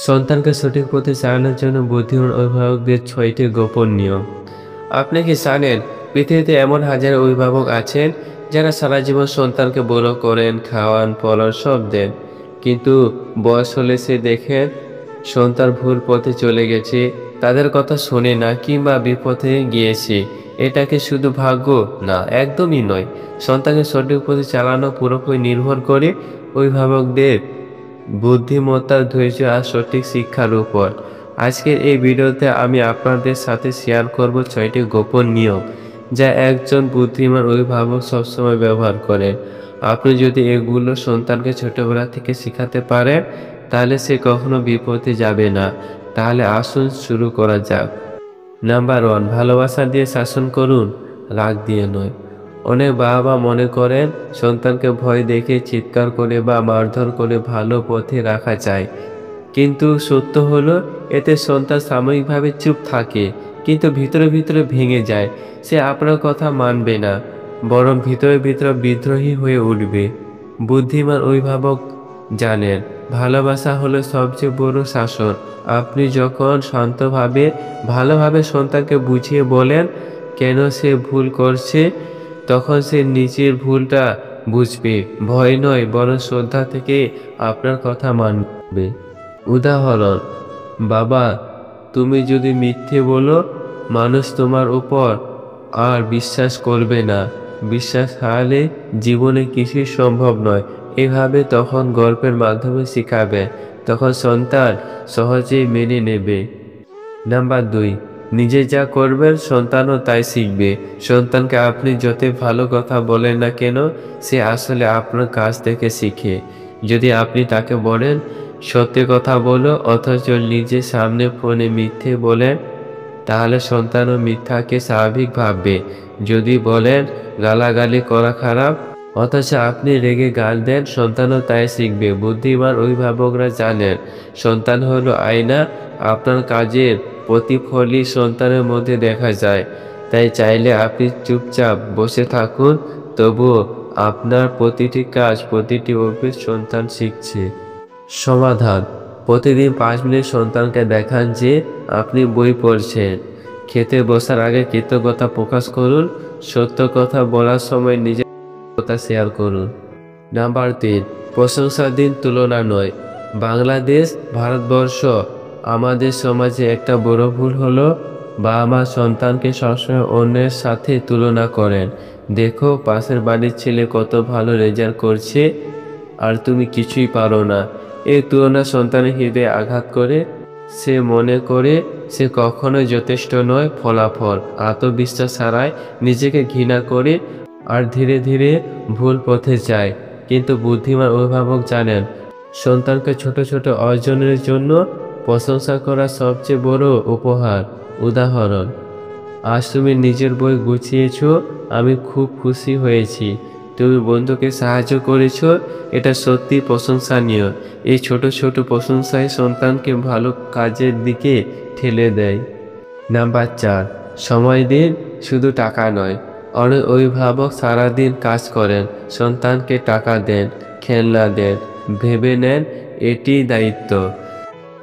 সন্তানকে সঠিক পথে চালানোর জন্য বুদ্ধিমান অভিভাবকদের ৬টি গোপন নিয়ম। আপনি কি জানেন পৃথিবীতে এমন হাজার অভিভাবক আছেন যারা সারা জীবন সন্তানকে বড় করেন, খাওয়ান, পড়ান, সব দেন, কিন্তু বয়স হলে সে দেখেন সন্তান ভুল পথে চলে গেছে, তাদের কথা শোনে না কিংবা বিপথে গিয়েছে। এটাকে শুধু ভাগ্য? না, একদমই নয়। সন্তানকে সঠিক পথে চালানো পুরোপুরি নির্ভর করে অভিভাবকদের বুদ্ধিমত্তা, ধৈর্য আর সঠিক শিক্ষার উপর। আজকের এই ভিডিওতে আমি আপনাদের সাথে শেয়ার করব ৬টি গোপন নিয়ম যা একজন বুদ্ধিমান অভিভাবক সবসময় ব্যবহার করেন। আপনি যদি এগুলো সন্তানকে ছোটবেলা থেকে শেখাতে পারেন তাহলে সে কখনো বিপথে যাবে না। তাহলে আসুন শুরু করা যাক। নাম্বার ১, ভালোবাসা দিয়ে শাসন করুন, রাগ দিয়ে নয়। অনেক বাবা মনে করেন সন্তানকে ভয় দেখে, চিৎকার করে বা মারধর করে ভালো পথে রাখা যায়, কিন্তু সত্য হলো এতে সন্তান সাময়িকভাবে চুপ থাকে, কিন্তু ভিতরে ভিতরে ভেঙে যায়। সে আপনার কথা মানবে না, বরং ভিতরে ভিতরে বিদ্রোহী হয়ে উঠবে। বুদ্ধিমান অভিভাবক জানেন ভালোবাসা হলো সবচেয়ে বড় শাসন। আপনি যখন শান্তভাবে, ভালোভাবে সন্তানকে বুঝিয়ে বলেন কেন সে ভুল করছে, তখন সে নিজের ভুলটা বুঝবে। ভয় নয়, বরং শ্রদ্ধা থেকে আপনার কথা মানবে। উদাহরণ: বাবা, তুমি যদি মিথ্যে বলো, মানুষ তোমার উপর আর বিশ্বাস করবে না। বিশ্বাস হারালে জীবনে কিছুই সম্ভব নয়। এভাবে তখন গল্পের মাধ্যমে শেখাবে, তখন সন্তান সহজেই মেনে নেবে। নাম্বার ২, নিজে যা করবেন সন্তানও তাই শিখবে। সন্তানকে আপনি যতই ভালো কথা বলেন না কেন, সে আসলে আপনার কাছ থেকে শিখে। যদি আপনি তাকে বলেন সত্যি কথা বলো, অথচ নিজের সামনে ফোনে মিথ্যে বলেন, তাহলে সন্তানও মিথ্যাকে স্বাভাবিক ভাববে। যদি বলেন গালাগালি করা খারাপ, অথচ আপনি রেগে গাল দেন, সন্তানও তাই শিখবে। বুদ্ধিমান অভিভাবকরা জানেন সন্তান হলো আয়না, আপনার কাজের প্রতিফলই সন্তানের মধ্যে দেখা যায়। তাই চাইলে আপনি চুপচাপ বসে থাকুন, তবুও আপনার প্রতিটি কাজ, প্রতিটি অভ্যেস সন্তান শিখছে। সমাধান: প্রতিদিন ৫ মিনিট সন্তানকে দেখান যে আপনি বই পড়ছেন। খেতে বসার আগে কৃতজ্ঞতা প্রকাশ করুন। সত্য কথা বলার সময় নিজের কথা শেয়ার করুন। নাম্বার ৩, প্রশংসা দিন, তুলনা নয়। বাংলাদেশ, ভারতবর্ষ, আমাদের সমাজে একটা বড় ভুল হলো বাবা মা সন্তানকে সবসময় অন্যের সাথে তুলনা করেন। দেখো পাশের বাড়ির ছেলে কত ভালো রেজাল্ট করছে আর তুমি কিছুই পারো না। এই তুলনা সন্তানের হৃদয়ে আঘাত করে। সে মনে করে সে কখনোই যথেষ্ট নয়। ফলাফল আত্মবিশ্বাস হারায়, নিজেকে ঘৃণা করে আর ধীরে ধীরে ভুল পথে যায়। কিন্তু বুদ্ধিমান অভিভাবক জানেন সন্তানকে ছোট ছোট অর্জনের জন্য প্রশংসা করা সবচেয়ে বড় উপহার। উদাহরণ: আজ তুমি নিজের বই গুছিয়েছ, আমি খুব খুশি হয়েছি। তুমি বন্ধুকে সাহায্য করেছ, এটা সত্যি প্রশংসনীয়। এই ছোট ছোট প্রশংসাই সন্তানকে ভালো কাজের দিকে ঠেলে দেয়। নাম্বার ৪, সময় দিন, শুধু টাকা নয়। অনেক অভিভাবক সারাদিন কাজ করেন, সন্তানকে টাকা দেন, খেলনা দেন, ভেবে নেন এটি দায়িত্ব।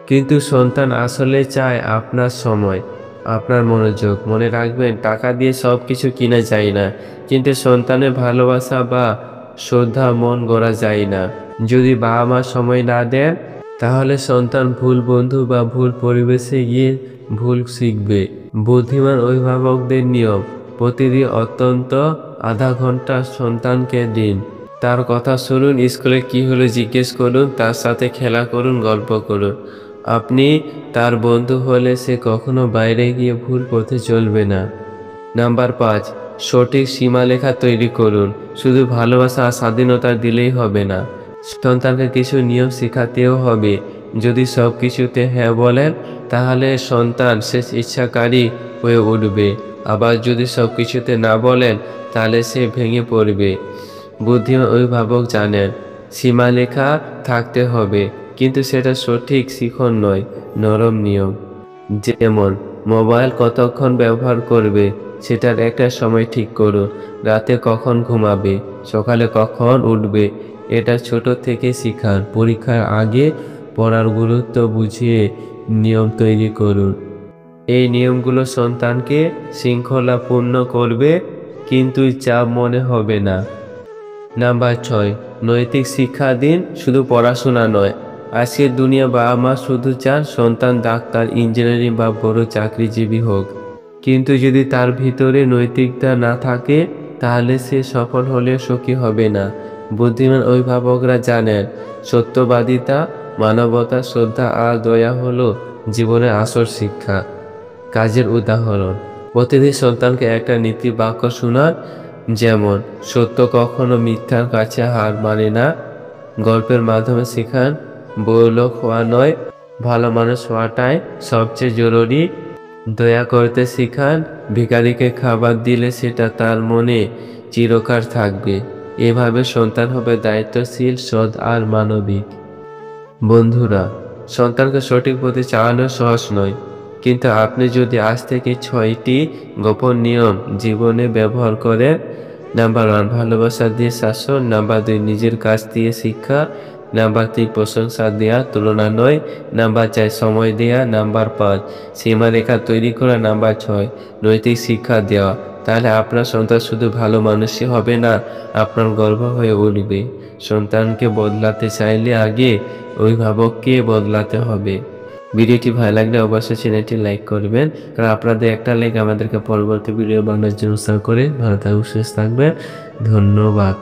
কিন্তু সন্তান আসলে চায় আপনার সময়, আপনার মনোযোগ। মনে রাখবেন টাকা দিয়ে সব কিছু কিনা যায় না, কিন্তু সন্তানের ভালোবাসা বা শ্রদ্ধা মন গড়া যায় না। যদি বাবা মা সময় না দেন তাহলে সন্তান ভুল বন্ধু বা ভুল পরিবেশে গিয়ে ভুল শিখবে। বুদ্ধিমান অভিভাবকদের নিয়ম: প্রতিদিন অন্তত আধা ঘন্টা সন্তানকে দিন। তার কথা শুনুন, স্কুলে কি হলো জিজ্ঞেস করুন, তার সাথে খেলা করুন, গল্প করুন। আপনি তার বন্ধু হলে সে কখনো বাইরে গিয়ে ভুল পথে চলবে না। নাম্বার ৫, সঠিক সীমারেখা তৈরি করুন। শুধু ভালোবাসা আর স্বাধীনতা দিলেই হবে না, সন্তানকে কিছু নিয়ম শেখাতেও হবে। যদি সব কিছুতে হ্যাঁ বলেন তাহলে সন্তান শেষ ইচ্ছাকারী হয়ে উঠবে। আবার যদি সব কিছুতে না বলেন তাহলে সে ভেঙে পড়বে। বুদ্ধিমান অভিভাবক জানেন সীমারেখা থাকতে হবে, কিন্তু সেটা সঠিক শিখন নয়, নরম নিয়ম। যেমন মোবাইল কতক্ষণ ব্যবহার করবে সেটার একটা সময় ঠিক করুন। রাতে কখন ঘুমাবে, সকালে কখন উঠবে, এটা ছোট থেকে শিখান। পরীক্ষার আগে পড়ার গুরুত্ব বুঝিয়ে নিয়ম তৈরি করুন। এই নিয়মগুলো সন্তানকে শৃঙ্খলাপূর্ণ করবে, কিন্তু চাপ মনে হবে না। নাম্বার 6, নৈতিক শিক্ষা দিন, শুধু পড়াশোনা নয়। আজকের দুনিয়া বাবা মা শুধু চান সন্তান ডাক্তার, ইঞ্জিনিয়ারিং বা বড় চাকরিজীবী হোক, কিন্তু যদি তার ভিতরে নৈতিকতা না থাকে তাহলে সে সফল হলেও সুখী হবে না। বুদ্ধিমান অভিভাবকরা জানেন সত্যবাদিতা, মানবতা, শ্রদ্ধা আর দয়া হলো জীবনের আসল শিক্ষা। কাজের উদাহরণ: প্রতিদিন সন্তানকে একটা নীতি বাক্য শোনান, যেমন সত্য কখনো মিথ্যার কাছে হার মানে না। গল্পের মাধ্যমে শেখান বড়লোক হওয়া নয়, ভালো মানুষ হওয়াটাই সবচেয়ে জরুরি। দয়া করতে শেখান, ভিখারিকে খাবার দিলে সেটা তার মনে চিরকাল থাকবে। এভাবে সন্তান হবে দায়িত্বশীল, সৎ আর মানবিক। বন্ধুরা, সন্তানকে সঠিক পথে চালানো সহজ নয়, কিন্তু আপনি যদি আজ থেকে 6টি গোপন নিয়ম জীবনে ব্যবহার করেন: নাম্বার 1, ভালোবাসা দিয়ে শাসন। নাম্বার 2, নিজের কাজ দিয়ে শিক্ষা। নাম্বার 3, প্রশংসা দেয়া, তুলনা নয়। নাম্বার 4, সময় দেয়া। নাম্বার 5, সীমারেখা তৈরি করা। নাম্বার 6, নৈতিক শিক্ষা দেওয়া। তাহলে আপনার সন্তান শুধু ভালো মানুষই হবে না, আপনার গর্ব হয়ে উঠবে। সন্তানকে বদলাতে চাইলে আগে অভিভাবককে বদলাতে হবে। ভিডিওটি ভালো লাগলে অবশ্যই চ্যানেলটি লাইক করবেন, কারণ আপনাদের একটা লাইক আমাদেরকে পরবর্তী ভিডিও বানানোর জন্য উৎসাহ করে। ভালো থাকবেন, সুস্থ থাকবেন। ধন্যবাদ।